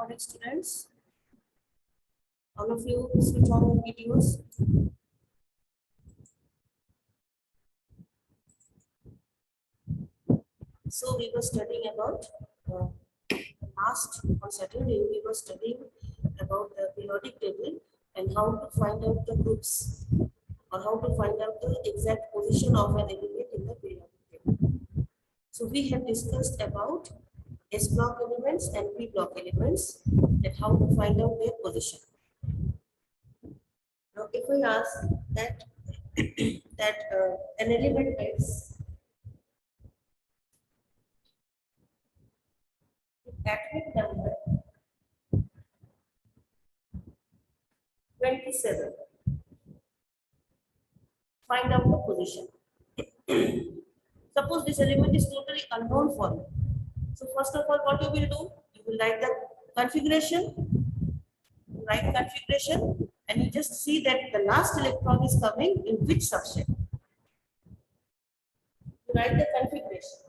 recording, students? All of you switch on your videos. So we were studying about last on Saturday we were studying about the periodic table and how to find out the groups or how to find out the exact position of an element in the periodic table. So we have discussed about S block elements and P block elements and how to find out their position. Now, if I ask that an element X atomic number 27, find out the position. Suppose this element is totally unknown for you. So first of all, what you will do? You will write the configuration, and you just see that the last electron is coming in which subshell. You write the configuration.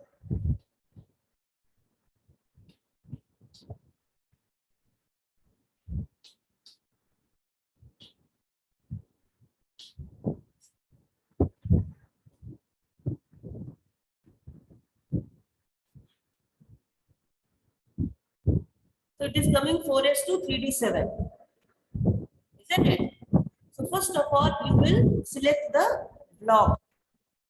So it is coming 4s to 3d7, isn't it? So first of all, you will select the block.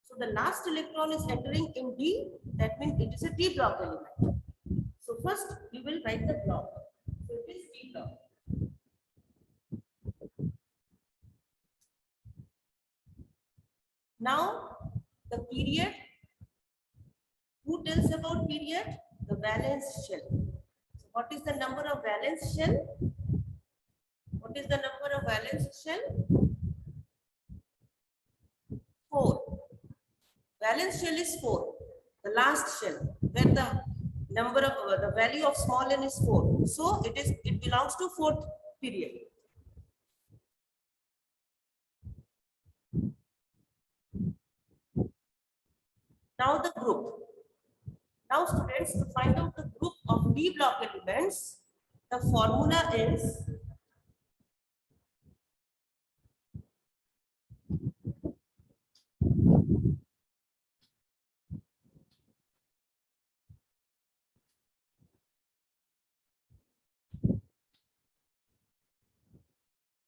So the last electron is entering in D, that means it is a D block element. So first we will write the block. So it is D block. Now the period, who tells about period? The valence shell. So what is the number of valence shell? What is the number of valence shell? 4. Valence shell is 4. The last shell, where the number of the value of small n is 4. So it belongs to 4th period. Now the group. Now students, to find out the group of D block elements, the formula is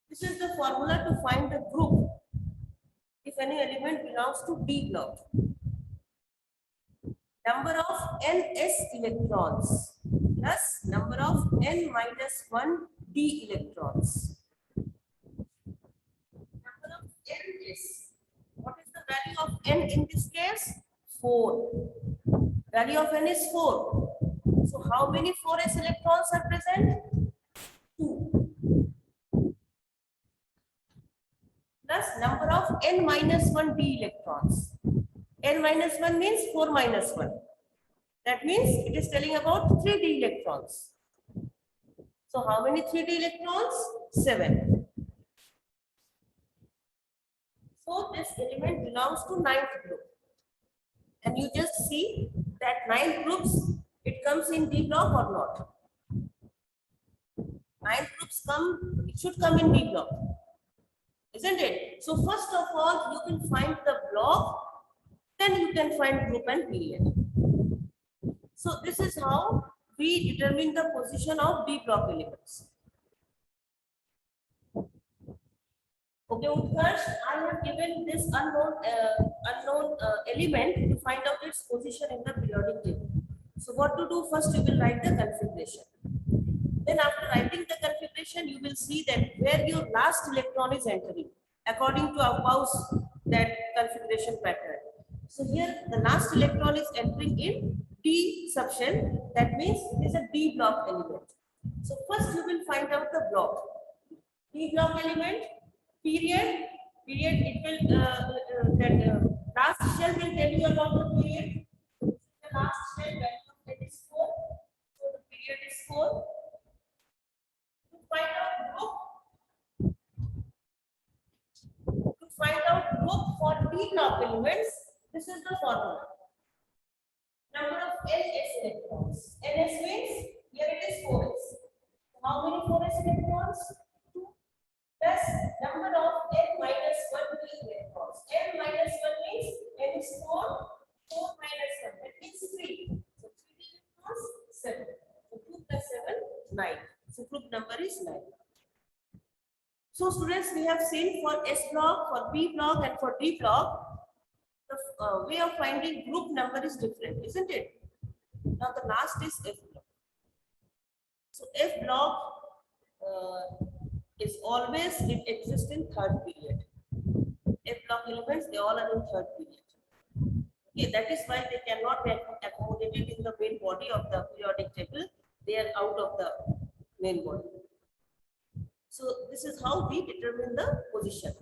this is the formula to find the group if any element belongs to D block. Number of ns electrons plus number of n minus 1 d electrons. Number of n is, what is the value of n in this case? 4. Value of n is 4. So how many 4s electrons are present? 2. Plus number of n minus 1 d electrons. N minus 1 means 4 minus 1. That means it is telling about 3d electrons. So how many 3d electrons? 7. So this element belongs to 9th group. And you just see that 9 groups, it comes in D block or not. 9 groups it should come in D block. Isn't it? So first of all, you can find the block, then you can find group and period. So this is how we determine the position of D block elements. Okay, Utkarsh, I have given this unknown element to find out its position in the periodic table. So what to do? First, you will write the configuration. Then after writing the configuration, you will see that where your last electron is entering according to Aufbau's that configuration pattern. So here the last electron is entering in D subshell. That means it is a D block element. So first you will find out the block. D block element, period, it will last shell will tell you about the period. The last shell value of it is 4. So the period is 4. To find out group for D block elements, this is the formula. Number of ns electrons. Ns means here it is 4s. 7. So 2 plus 7, 9. So group number is 9. So students, we have seen for S block, for B block and for D block, the way of finding group number is different, isn't it? Now the last is F block. So F block is always, it exists in third period. F block elements, they all are in third period. Okay, that is why they cannot be accommodated in the main body of the periodic table. They are out of the main body. So this is how we determine the position.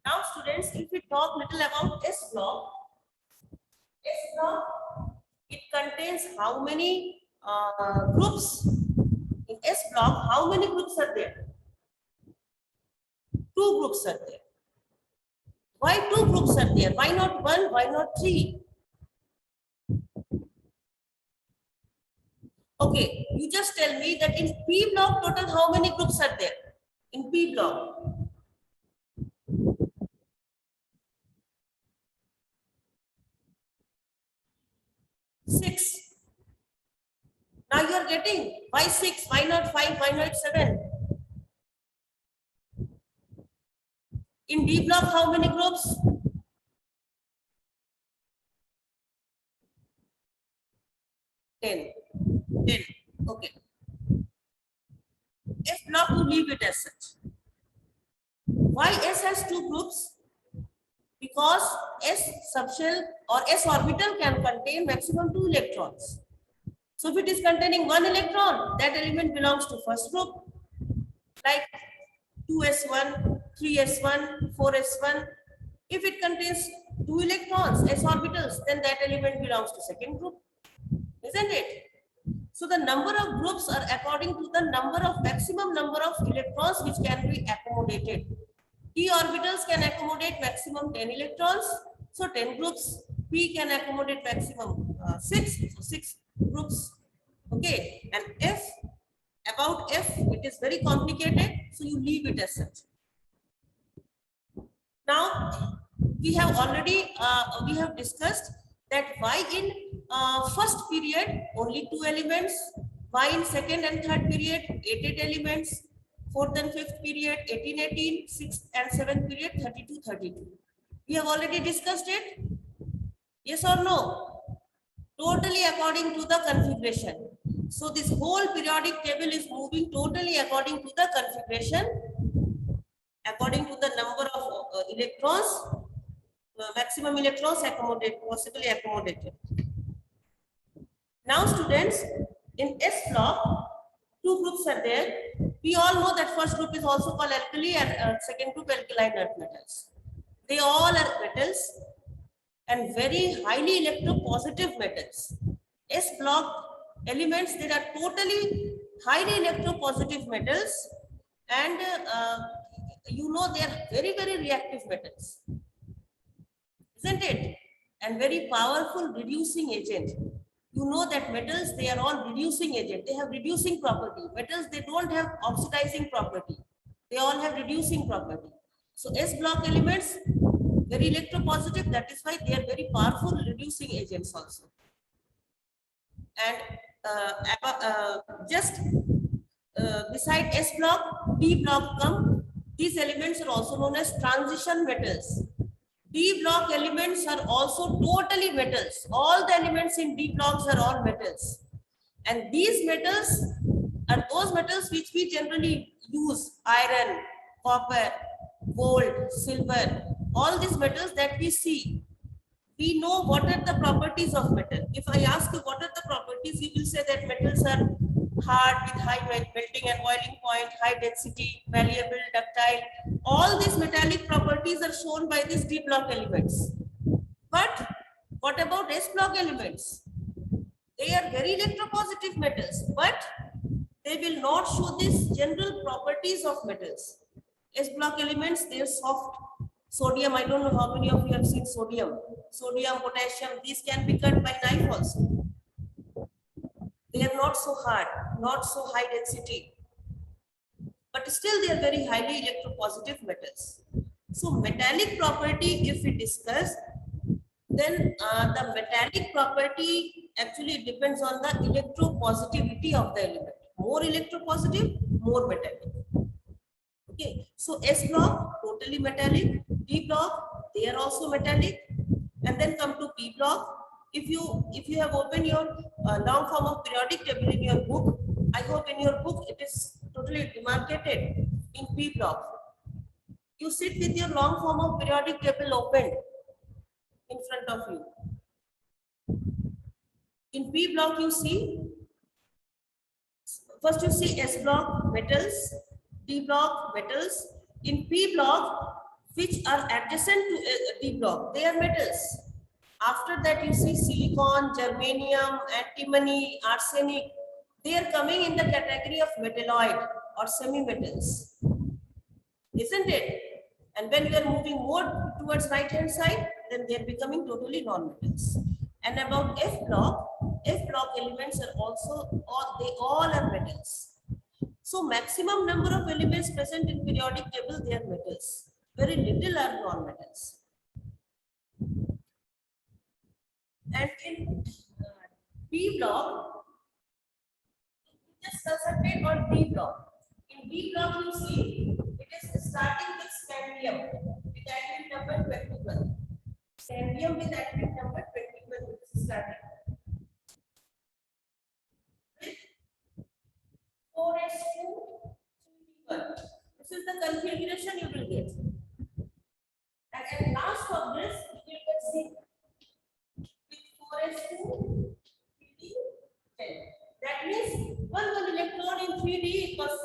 Now students, if we talk little about S block, it contains how many groups? In S block, how many groups are there? 2 groups are there. Why 2 groups are there? Why not 1? Why not 3? Okay, you just tell me that in P block total how many groups are there? In P block. 6. Now you are getting why 6? Why not 5? Why not 7? In D block, how many groups? 10. 10. Okay. F block, you leave it as such. Why S has 2 groups? Because S subshell or S orbital can contain maximum 2 electrons. So if it is containing 1 electron, that element belongs to first group, like 2s1, 3s1, 4s1. If it contains 2 electrons, s orbitals, then that element belongs to second group, isn't it? So the number of groups are according to the maximum number of electrons which can be accommodated. P orbitals can accommodate maximum 10 electrons, so 10 groups. P can accommodate maximum 6, so 6 groups. Okay, and F, about F, it is very complicated, so you leave it as such. Now, we have already discussed that why in first period only 2 elements, why in second and third period 8 elements, fourth and fifth period 18, sixth and seventh period 32. We have already discussed it. Yes or no? Totally according to the configuration. So this whole periodic table is moving totally according to the configuration, according to the number of electrons, maximum electrons possibly accommodated. Now students, in S block, 2 groups are there. We all know that first group is also called alkali and second group alkaline earth metals. They all are metals and very highly electropositive metals. S block elements, they are totally highly electropositive metals, and you know they are very reactive metals, isn't it? And very powerful reducing agent. You know that metals, they are all reducing agent. They have reducing property. Metals, they don't have oxidizing property. They all have reducing property. So S block elements, very electropositive. That is why they are very powerful reducing agents also. And just beside S block, D block come. These elements are also known as transition metals. D block elements are also totally metals. All the elements in D blocks are all metals. And these metals are those metals which we generally use: iron, copper, gold, silver, all these metals that we see. We know what are the properties of metal. If I ask you what are the properties, you will say that metals are hard with high melting and boiling point, high density, malleable, ductile. All these metallic properties are shown by these D block elements. But what about S block elements? They are very electropositive metals, but they will not show these general properties of metals. S block elements, they are soft. Sodium, I don't know how many of you have seen sodium. Sodium, potassium, these can be cut by knife also. They are not so hard, not so high density, but still they are very highly electropositive metals. So metallic property, if we discuss, then the metallic property actually depends on the electropositivity of the element. More electropositive, more metallic. Okay, so S block totally metallic, D block they are also metallic, and then come to P block. If you have opened your long form of periodic table in your book, I hope in your book it is totally demarcated in P block. You sit with your long form of periodic table opened in front of you. In P block, you see, first you see S block metals, D block metals. In P block, which are adjacent to D block, they are metals. After that, you see silicon, germanium, antimony, arsenic. They are coming in the category of metalloid or semi-metals, isn't it? And when we are moving more towards right hand side, then they are becoming totally non-metals. And about F block elements are also, they all are metals. So maximum number of elements present in periodic table, they are metals. Very little are non-metals. And in B block, just concentrate on B block. In B block, you see, it is starting with scandium with atomic number 21. Scandium with atomic number 21 is starting. 4s2 3d1. This is the configuration you will get. And at last of this, you will get zinc with 4s2 3d10. That means one electron in 3d equals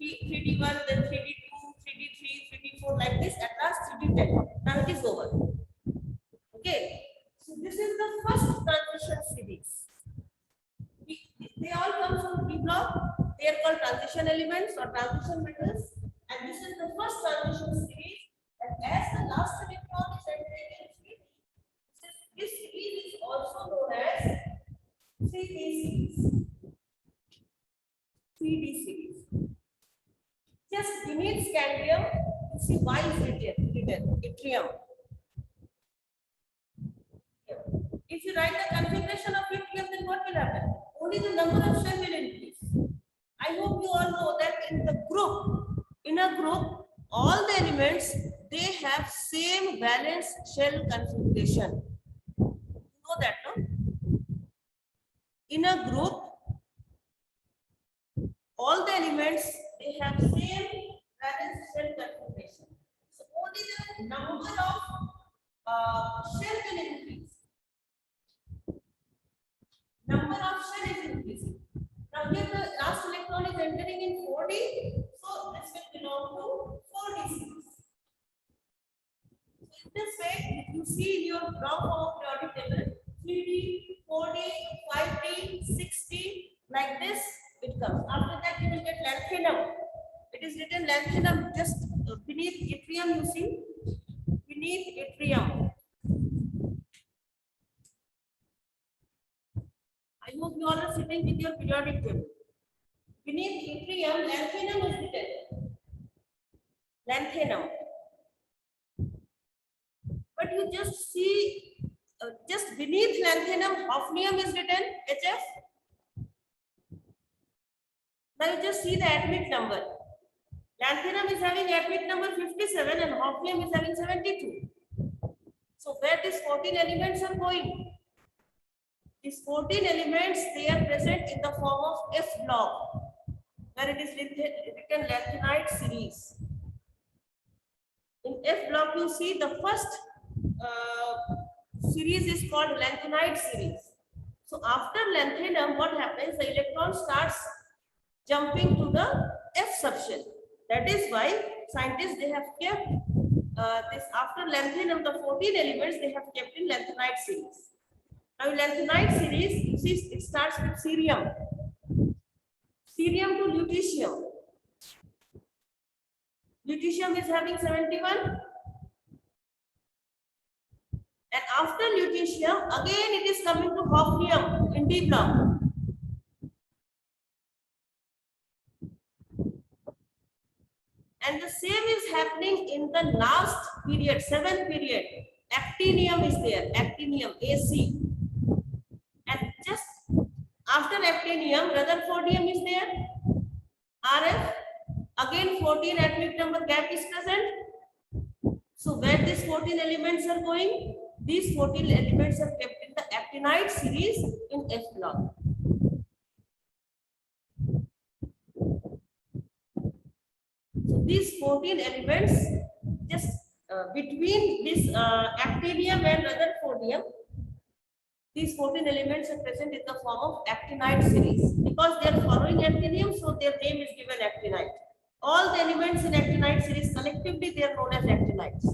3d1, then 3d2, 3d3, 3d4 like this. At last 3d10. Now it is over. Okay. So this is the first transition series. They all come from B block. They are called transition elements or transition metals. And this is the first transition series. And as the last electron is entering in 3D, this series is also known as 3D series. 3D series. Just beneath scandium, you see Y is written, yttrium. If you write the configuration of yttrium, then what will happen? Only the number of shell will increase. I hope you all know that in a group, all the elements, they have same valence shell configuration. You know that, no? In a group, all the elements, they have same valence shell configuration. So only the number of shell will increase. Number of shell is increasing. Now here the last electron is entering in 4D, so this will belong to 4D series. So in this way, you see in your long form of periodic table, 3D, 4D, 5D, 6D, like this it comes. After that you will get lanthanum. It is written lanthanum just beneath yttrium, you see, beneath yttrium. I hope you all are sitting with your periodic table. Beneath yttrium, lanthanum is written. Lanthanum. But you just see, just beneath lanthanum, hafnium is written, HF. Now you just see the atomic number. Lanthanum is having atomic number 57 and hafnium is having 72. So where these 14 elements are going? These 14 elements, they are present in the form of F block, where it is written lanthanide series. In F block, you see the first series is called lanthanide series. So after lanthanum, what happens? The electron starts jumping to the F subshell. That is why scientists, they have kept this after lanthanum, the 14 elements, they have kept in lanthanide series. Now, lanthanide series, you see, it starts with cerium. Cerium to lutetium. Lutetium is having 71. And after lutetium, again it is coming to hafnium in D block. And the same is happening in the last period, seventh period. Actinium is there, actinium, AC. And just after actinium, Rutherfordium is there, RF. Again, 14 atomic number gap is present. So where these 14 elements are going? These 14 elements are kept in the actinide series in F block. So these 14 elements, just between this actinium and Rutherfordium, these 14 elements are present in the form of actinide series. Because they are following actinium, so their name is given actinide. All the elements in actinide series collectively, they are known as actinides.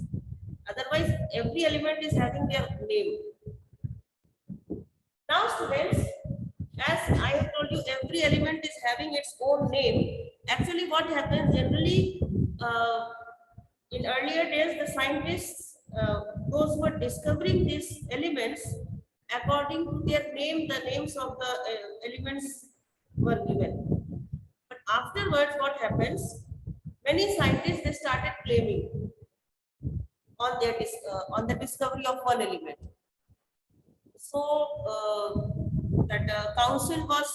Otherwise, every element is having their name. Now, students, as I have told you, every element is having its own name. Actually, what happens generally in earlier days, the scientists, those who were discovering these elements, according to their name, the names of the elements were given. But afterwards, what happens? Many scientists they started claiming on their on the discovery of one element. So that council was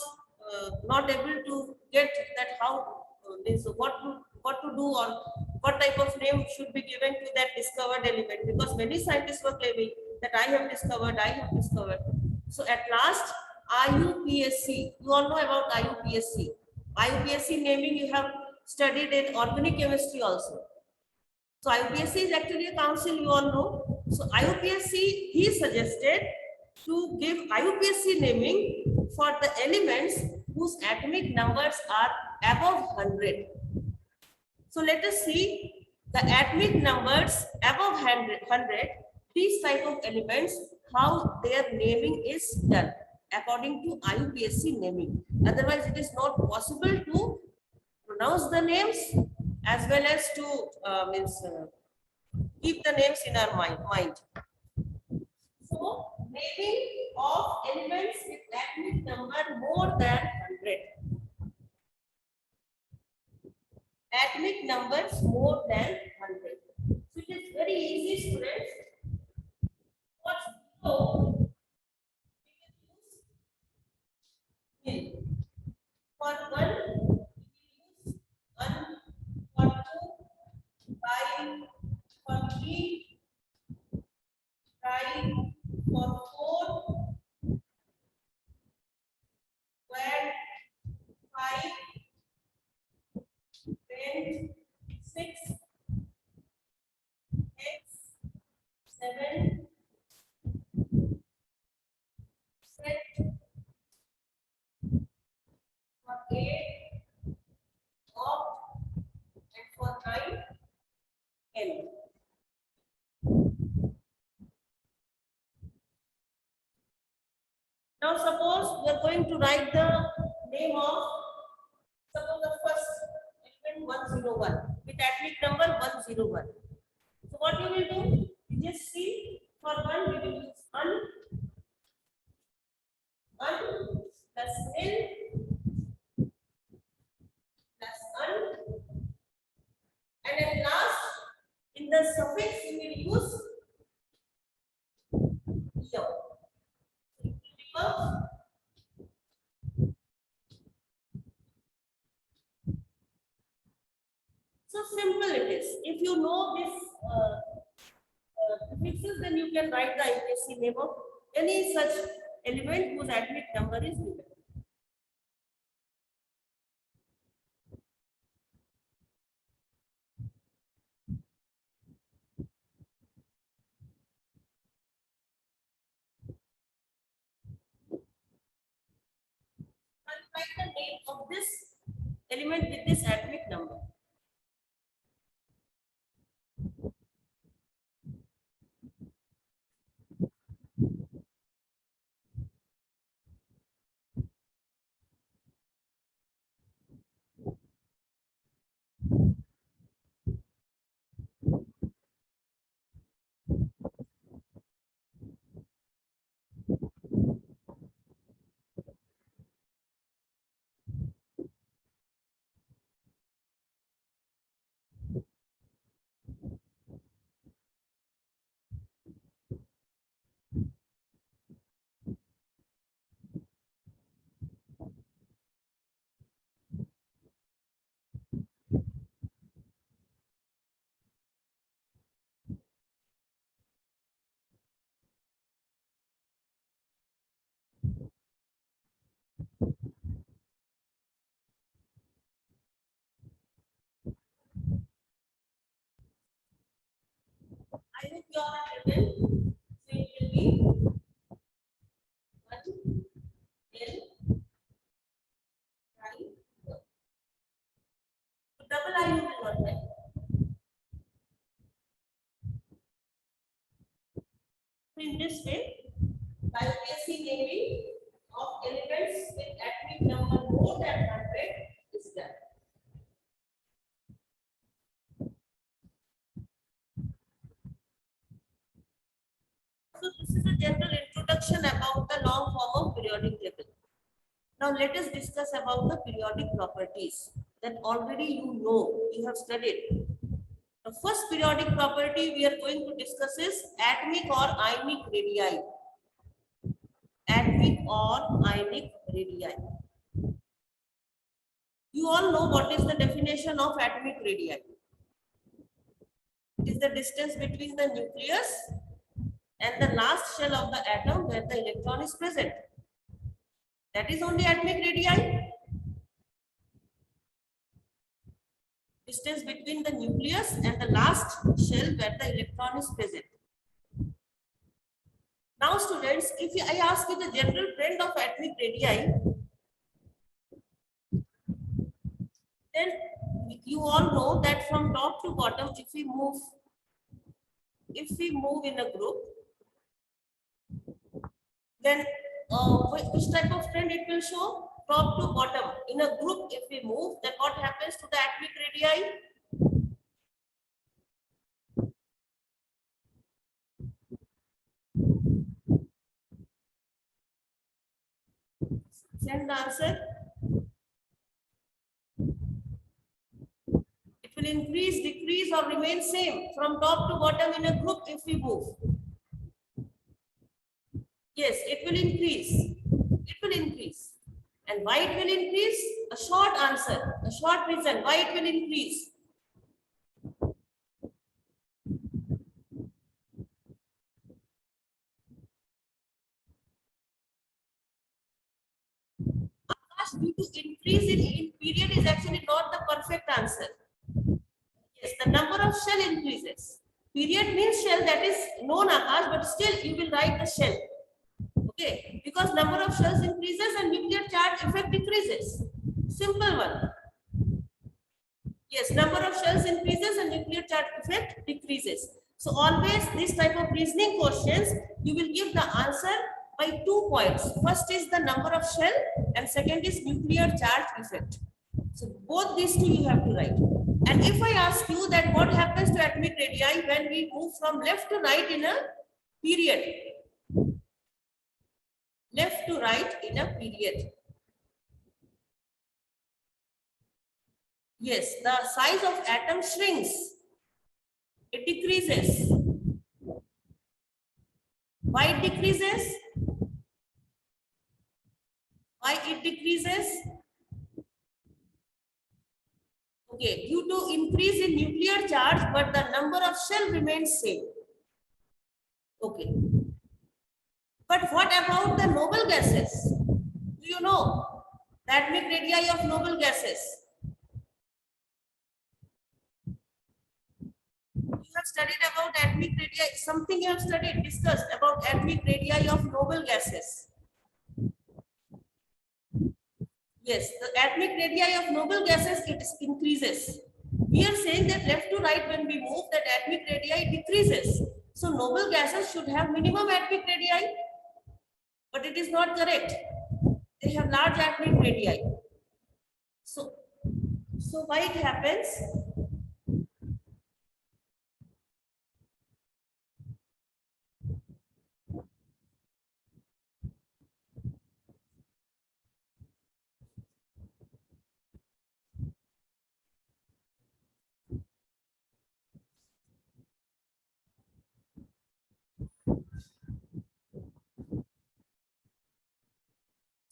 not able to get that how this what to do or what type of name should be given to that discovered element, because many scientists were claiming that I have discovered, I have discovered. So at last, IUPAC, you all know about IUPAC. IUPAC naming you have studied in organic chemistry also. So IUPAC is actually a council, you all know. So IUPAC, he suggested to give IUPAC naming for the elements whose atomic numbers are above 100. So let us see the atomic numbers above 100, these type of elements, how their naming is done according to IUPAC naming. Otherwise, it is not possible to pronounce the names as well as to keep the names in our mind. So, naming of elements with atomic number more than 100. Atomic numbers more than 100. So, it is very easy, students. What's below? We will use nil. For one, we will use 1. For 2, 5. For 3, try. For 4, 12, 5, 10, 6, 8, 7, set. For 8, opt, and for 9, end. Now suppose we are going to write the name of, suppose the first element 101 with atomic number 101. So what you will do? You just see, for 1 we will use un plus nil plus un, and at last in the suffix we will use yo. It will become so simple it is. If you know this prefixes, then you can write the IUPAC name of any such element whose atomic number is given. And write the name of this element with this atomic number. pure element, so it will be 1 L I. Double I you will not write. So in this way, bypassing naming of elements with atomic number more than 100 is done. So this is a general introduction about the long form of periodic table. Now let us discuss about the periodic properties that already you have studied. The first periodic property we are going to discuss is atomic or ionic radii. Atomic or ionic radii. You all know what is the definition of atomic radii. It is the distance between the nucleus and the last shell of the atom where the electron is present. That is only atomic radii. Distance between the nucleus and the last shell where the electron is present. Now students, if I ask you the general trend of atomic radii, then you all know that from top to bottom, if we move in a group, then which type of trend it will show? Top to bottom. In a group, if we move, then what happens to the atomic radii? Send the answer. It will increase, decrease, or remain same from top to bottom in a group if we move. Yes, it will increase. It will increase. And why it will increase? A short answer, a short reason why it will increase. Due to increase in period is actually not the perfect answer. Yes, the number of shell increases. Period means shell, that is known, Akash, but still you will write the shell. Okay, because number of shells increases and nuclear charge effect decreases. Simple one. Yes, number of shells increases and nuclear charge effect decreases. So always this type of reasoning questions, you will give the answer by 2 points. First is the number of shell and second is nuclear charge effect. So both these two you have to write. And if I ask you that what happens to atomic radii when we move from left to right in a period? Left to right in a period. Yes, the size of atom shrinks. It decreases. Why it decreases? Why it decreases? Okay, due to increase in nuclear charge, but the number of shell remains same. Okay. But what about the noble gases? Do you know the atomic radii of noble gases? You have studied about atomic radii, something you have studied, discussed about atomic radii of noble gases. Yes, the atomic radii of noble gases, it increases. We are saying that left to right when we move, that atomic radii decreases. So noble gases should have minimum atomic radii, but it is not correct. They have large atomic radii. So why it happens?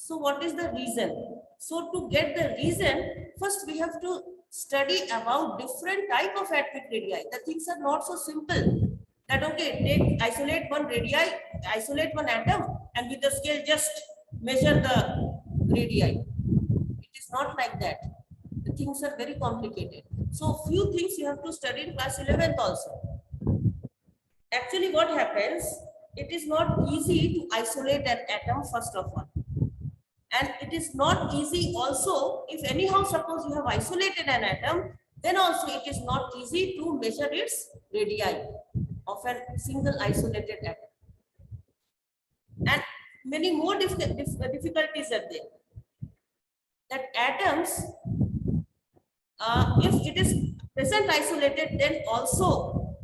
So what is the reason? So to get the reason, first we have to study about different type of atomic radii. The things are not so simple. That okay, isolate one radii, isolate one atom, and with the scale just measure the radii. It is not like that. The things are very complicated. So few things you have to study in class 11th also. Actually what happens, it is not easy to isolate an atom first of all. And it is not easy also, if anyhow suppose you have isolated an atom, then also it is not easy to measure its radii of a single isolated atom. And many more difficulties are there. That atoms, if it is present isolated, then also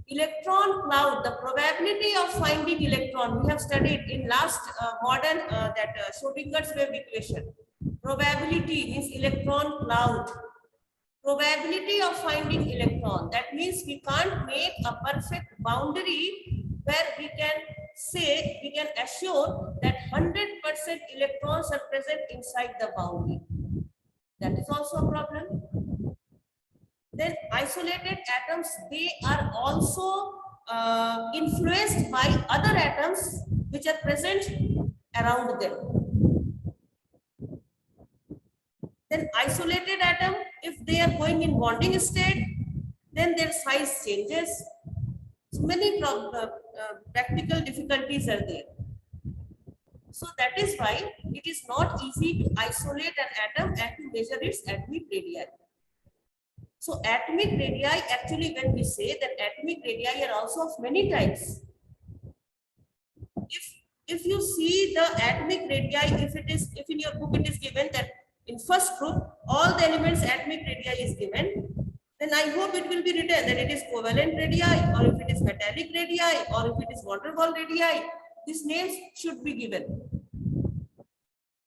electron cloud, the probability of finding electron, we have studied in last modern Schrodinger's wave equation. Probability means electron cloud. Probability of finding electron. That means we can't make a perfect boundary where we can say, we can assure that 100% electrons are present inside the boundary. That is also a problem. Then isolated atoms, they are also influenced by other atoms which are present around them. Then isolated atom, if they are going in bonding state, then their size changes. So many practical difficulties are there. So that is why it is not easy to isolate an atom and to measure its atomic radii. So atomic radii, actually when we say that atomic radii are also of many types. If you see the atomic radii, if in your book it is given that in first group all the elements atomic radii is given, then I hope it will be written that it is covalent radii, or if it is metallic radii, or if it is van der Waals radii. These names should be given.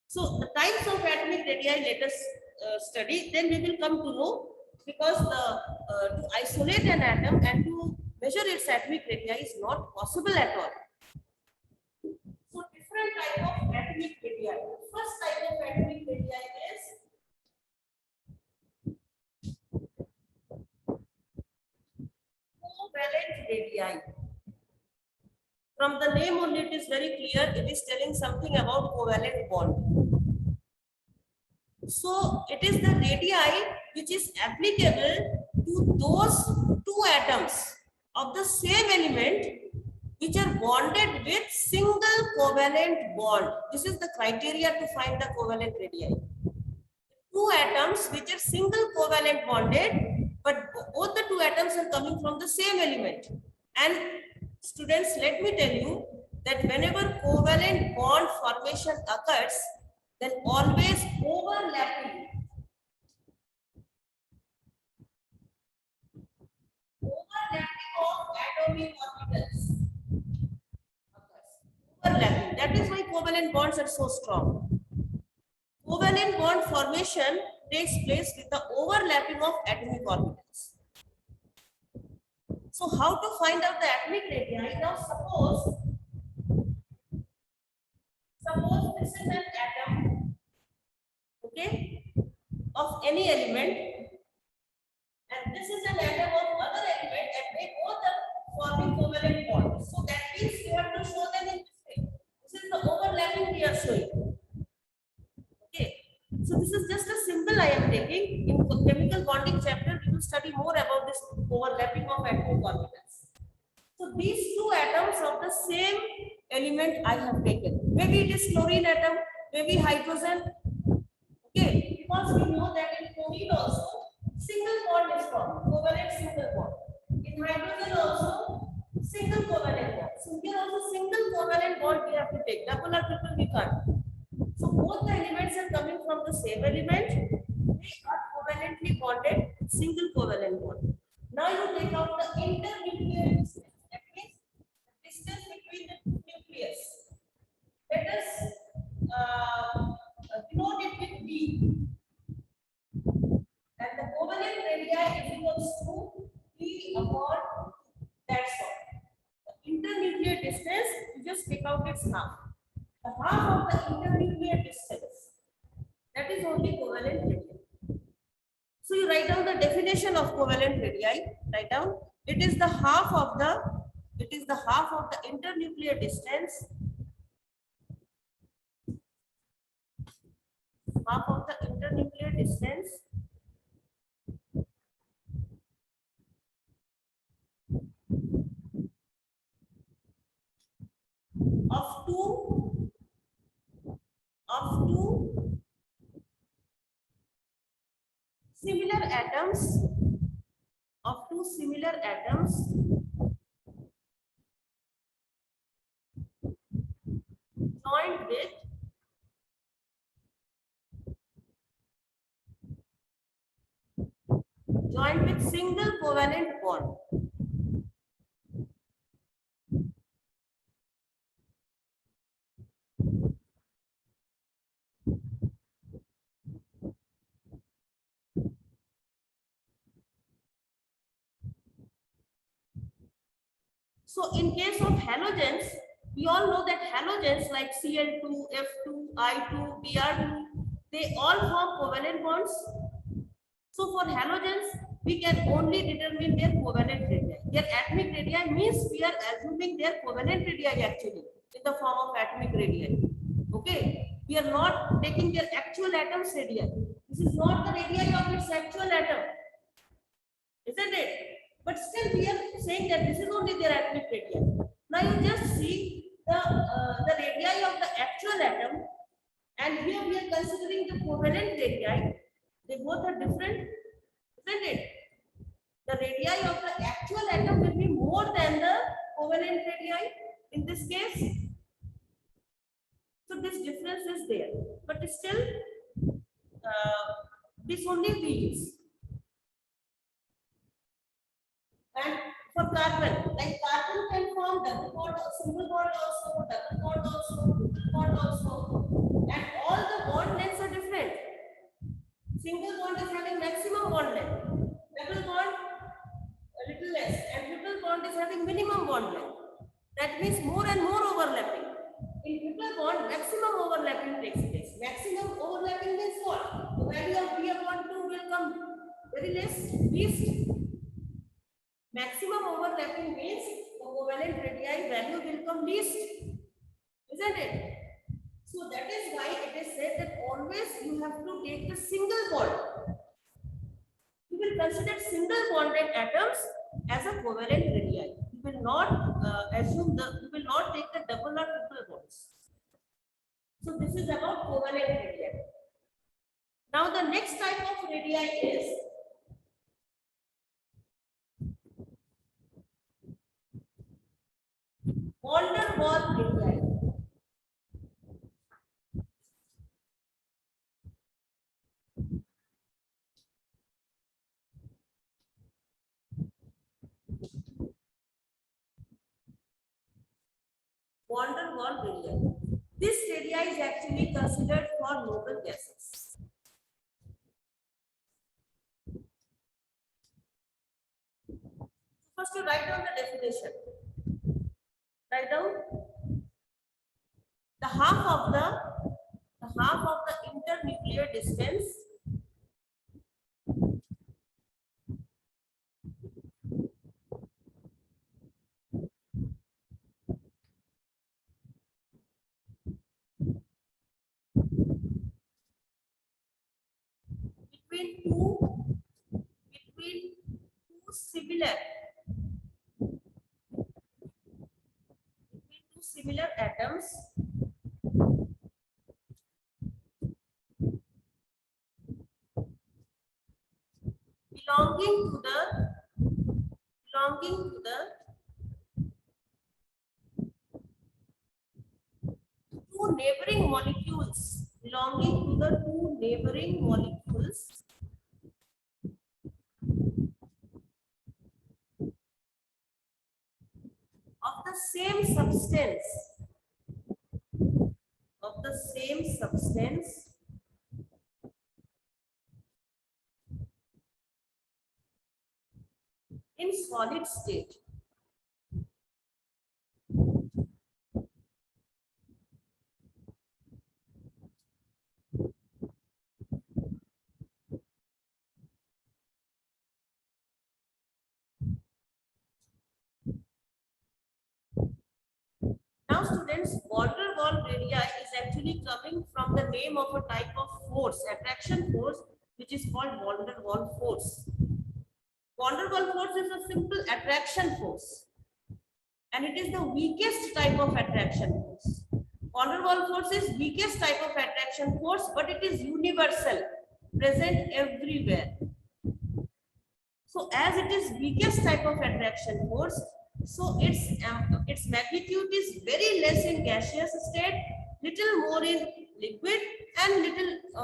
So the types of atomic radii let us study, then we will come to know, because to isolate an atom and to measure its atomic radii is not possible at all. So different type of atomic radii. First type of atomic radii is covalent radii. From the name only it is very clear, it is telling something about covalent bond. So it is the radii which is applicable to those two atoms of the same element which are bonded with single covalent bond. This is the criteria to find the covalent radii. Two atoms which are single covalent bonded, but both the two atoms are coming from the same element. And students, let me tell you that whenever covalent bond formation occurs, then always overlapping of atomic orbitals occurs. Overlapping. That is why covalent bonds are so strong. Covalent bond formation takes place with the overlapping of atomic orbitals. So how to find out the atomic radii? Now suppose this is an atom, okay, of any element, and this is an atom of other element, and they both are forming covalent bonds. So that means we have to show them in this way. This is the overlapping we are showing. Okay. So this is just a symbol I am taking. In chemical bonding chapter, we will study more about this overlapping of atomic orbitals. So these two atoms of the same element I have taken. Maybe it is chlorine atom, maybe hydrogen. Okay, because we know that in chlorine also single bond is formed, covalent single bond. In hydrogen also single covalent bond. So here also single covalent bond we have to take. Double or triple we can't. So both the elements are coming from the same element. They are covalently bonded, single covalent bond. Now you take out the internuclear distance. That means the distance between the nucleus. Let us denote it with B. And the covalent radii is equals to P upon, that's all. The internuclear distance, you just take out its half. The half of the internuclear distance, that is only covalent radii. So you write down the definition of covalent radii. Write down, it is the half of the internuclear distance, half of the internuclear distance of two similar atoms joined with single covalent bond. So in case of halogens, we all know that halogens like Cl2, F2, I2, Br2, they all form covalent bonds. So for halogens, we can only determine their covalent radii. Their atomic radii means we are assuming their covalent radii actually in the form of atomic radii. Okay, we are not taking their actual atom's radii. This is not the radii of its actual atom, isn't it? But still we are saying that this is only their atomic radii. Now you just see the radii of the actual atom, and here we are considering the covalent radii. They both are different, isn't it? The radii of the actual atom will be more than the covalent radii in this case. So this difference is there, but still this only we use. And for carbon, like carbon can form double bond, single bond also, double bond also, triple bond also, and all the bond lengths are different. Single bond is having maximum bond length, double bond a little less, and triple bond is having minimum bond length. That means more and more overlapping. In triple bond, maximum overlapping takes place. Maximum overlapping means what? The value of B upon 2 will come very least. Maximum overlapping means the covalent radii value will come least, isn't it? So that is why it is said that always you have to take the single bond. You will consider single bonded atoms as a covalent radii. You will not you will not take the double or triple bonds. So this is about covalent radii. Now the next type of radii is van der Waals radii. Van der Waals radii. This radii is actually considered for noble gases. First, you write down the definition. Write down the half of the internuclear distance between two similar atoms belonging to the two neighboring molecules of the same substance in solid state. Now students, van der Waals radii is actually coming from the name of a type of force, attraction force, which is called van der Waals force. Van der Waals force is a simple attraction force. and it is the weakest type of attraction force. Van der Waals force is weakest type of attraction force, but it is universal, present everywhere. So as it is weakest type of attraction force, so its magnitude is very less in gaseous state, little more in liquid, and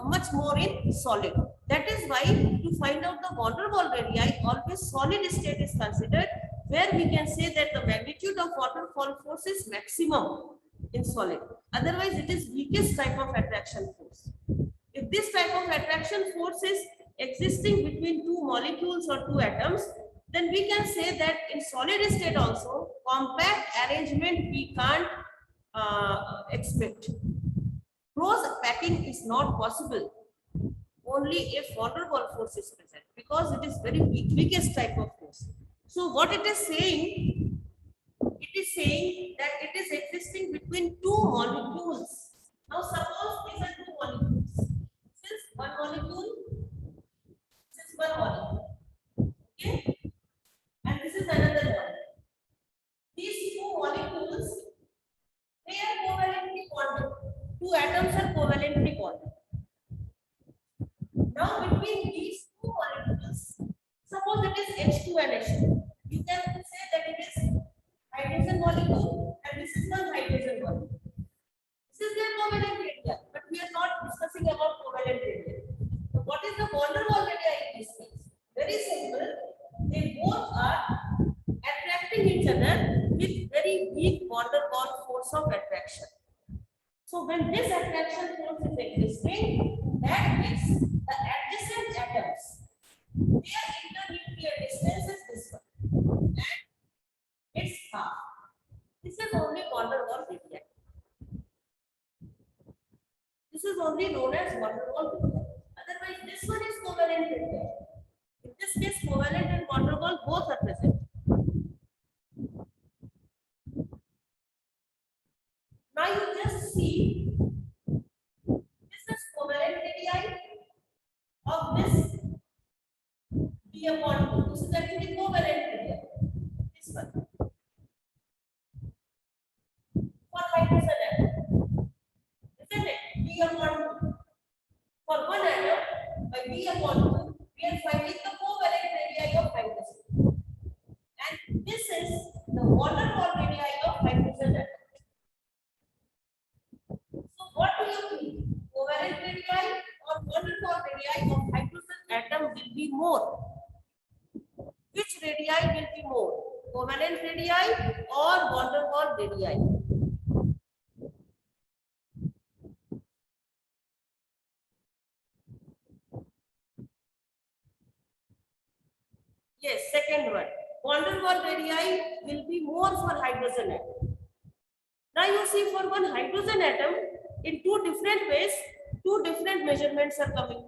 much more in solid. That is why to find out the van der Waals radii, always solid state is considered, where we can say that the magnitude of van der Waals force is maximum in solid. Otherwise, it is weakest type of attraction force. If this type of attraction force is existing between two molecules or two atoms, then we can say that in solid state also, compact arrangement we can't expect. Close packing is not possible only if van der Waals force is present, because it is very weakest type of force. So what it is saying that it is existing between two molecules. Now suppose these are two molecules. This is one molecule, okay, and this is another one. These two molecules, they are covalently bonded. Two atoms are covalently bonded. Now between these two molecules, suppose it is H2 and H2. You can say that it is hydrogen molecule and this is one hydrogen molecule. This is their covalent radii, but we are not discussing about covalent radii. So what is the van der Waals radii in this case? Very simple. They both are attracting each other with very weak van der Waals force of attraction. So when this attraction force is existing, that means the adjacent atoms, their internuclear distance is this one, and it's half. This is only van der Waals radii. This is only known as van der Waals radii. Otherwise, this one is covalent radii. In this case, covalent and van der Waals both are present. Now you just see, this is covalent radii of this B upon 2. This is actually covalent radii. This one. For hydrogen atom, isn't it? B upon 2. For one atom, by B upon 2, we are finding the covalent radii of hydrogen. And this is the van der Waals radii of hydrogen atom. So what do you think? Covalent radii or van der Waals radii of hydrogen atom will be more? Which radii will be more? Covalent radii or van der Waals radii? Yes, second one. Van der Waals radii will be more for hydrogen atom. Now you see, for one hydrogen atom, in two different ways, two different measurements are coming.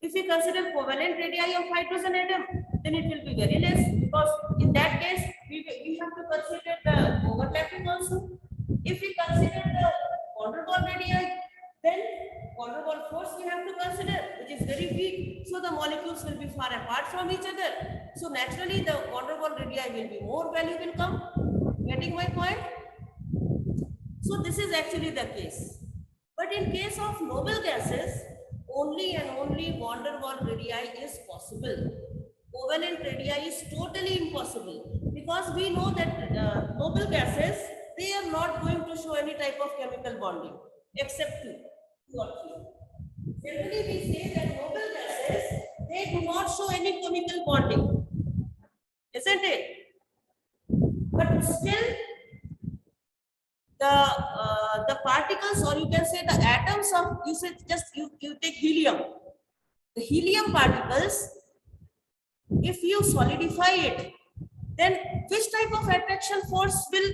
If we consider covalent radii of hydrogen atom, then it will be very less, because in that case we have to consider the overlapping also. If we consider the van der Waals radii, then van der Waals force we have to consider, which is very weak. So the molecules will be far apart from each other. So naturally the van der Waals radii will be more, value will come. Getting my point? So this is actually the case. But in case of noble gases, only and only van der Waals radii is possible. Covalent radii is totally impossible, because we know that noble gases, they are not going to show any type of chemical bonding except two or three. Generally, we say that noble gases, they do not show any chemical bonding, isn't it? But still, the particles, or you can say the atoms of, you say just you take helium. The helium particles, if you solidify it, then which type of attraction force will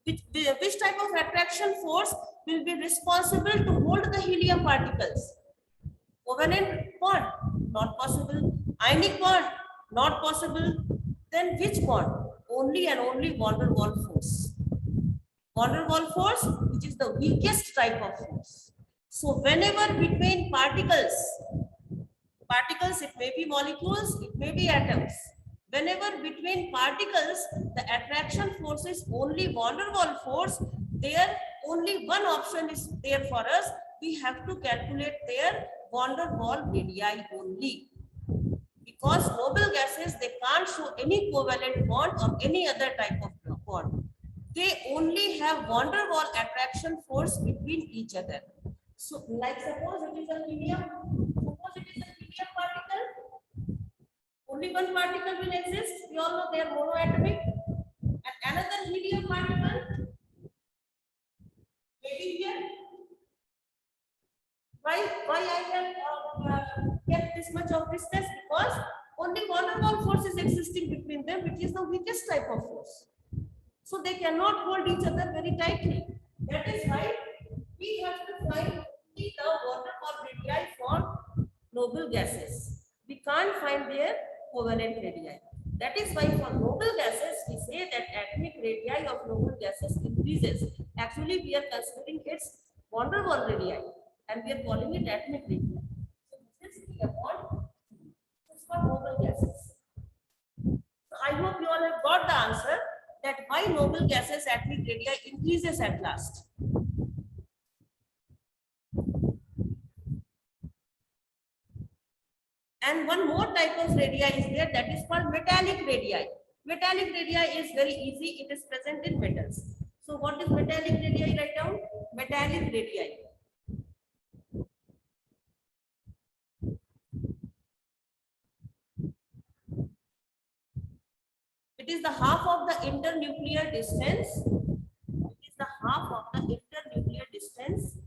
which type of attraction force will be responsible to hold the helium particles? Covalent bond, not possible. Ionic bond, not possible. Then which bond? Only and only van der Waals force. Van der Waals force, which is the weakest type of force. So whenever between particles, it may be molecules, it may be atoms. Whenever between particles the attraction force is only van der Waals force, there only one option is there for us. We have to calculate their van der Waals radii only, because noble gases, they can't show any covalent bond or any other type of bond. They only have van der Waals attraction force between each other. So like suppose it is a helium, suppose it is a helium particle, only one particle will exist. We all know they are monoatomic. And another helium particle, maybe here. Why I have kept this much of distance? Because only van der Waals force is existing between them, which is the weakest type of force. So they cannot hold each other very tightly. That is why we have to find only the van der Waals radii for noble gases. We can't find their covalent radii. That is why for noble gases, we say that atomic radii of noble gases increases. Actually, we are considering its van der Waals radii and we are calling it atomic radii. So this is the bond for noble gases. So I hope you all have got the answer that why noble gases atomic radii increases at last. And one more type of radii is there, that is called metallic radii. Metallic radii is very easy. It is present in metals. So what is metallic radii? Write down metallic radii. It is the half of the internuclear distance. It is the half of the internuclear distance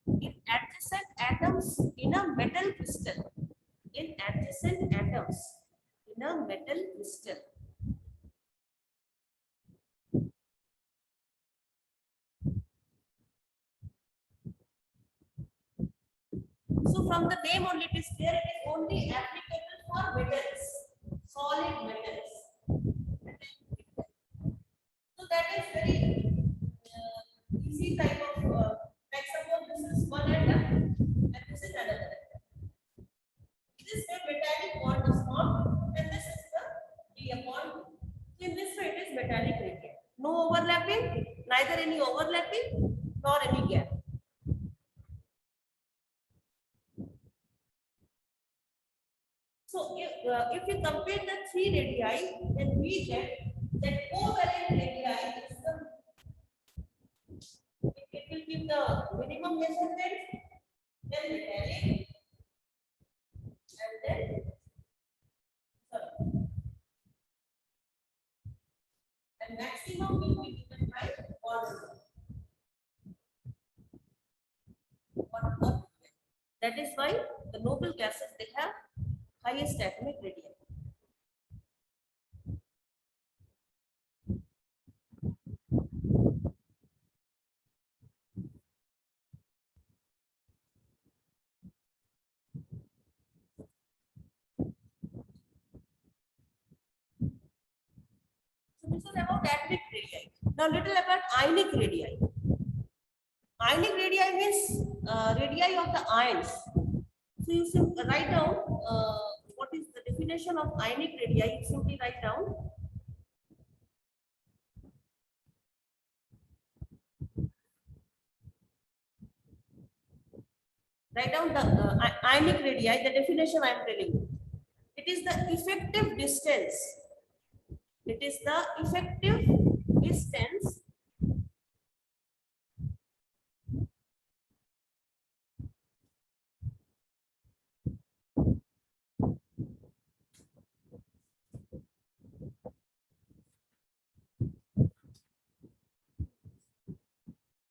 in adjacent atoms in a metal crystal. In adjacent atoms in a metal crystal. So from the name only it is clear, it is only applicable for metals, solid metals. So that is very easy type of, like suppose this is one atom and this is another atom. This is where metallic bond is formed and this is the D bond. So in this way it is metallic radii. No overlapping, neither any overlapping nor any gap. So if we compare the three radii, then we get that covalent radii is the, it will give the minimum measurement, then metallic, and then and maximum will be given by bond. That is why the noble gases, they have highest atomic radii. So this is about atomic radii. Now little about ionic radii. Ionic radii means radii of the ions. So you simply write down what is the definition of ionic radii. You simply write down the ionic radii. The definition I am telling you. It is the effective distance. It is the effective distance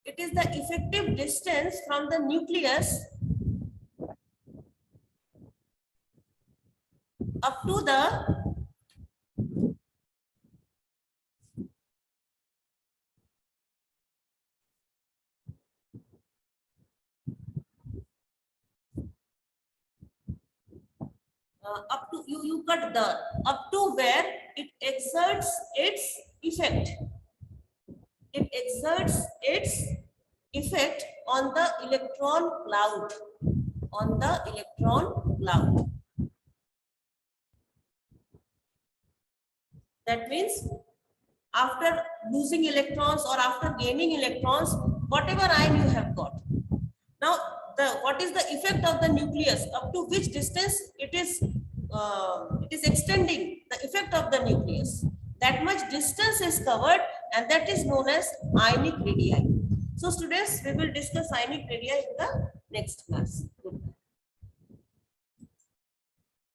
it is the effective distance from the nucleus up to the up to you cut the up to where it exerts its effect. It exerts its effect on the electron cloud. On the electron cloud. That means after losing electrons or after gaining electrons, whatever ion you have got. Now, what is the effect of the nucleus? Up to which distance it is extending the effect of the nucleus. That much distance is covered, and that is known as ionic radii. So, students, we will discuss ionic radii in the next class.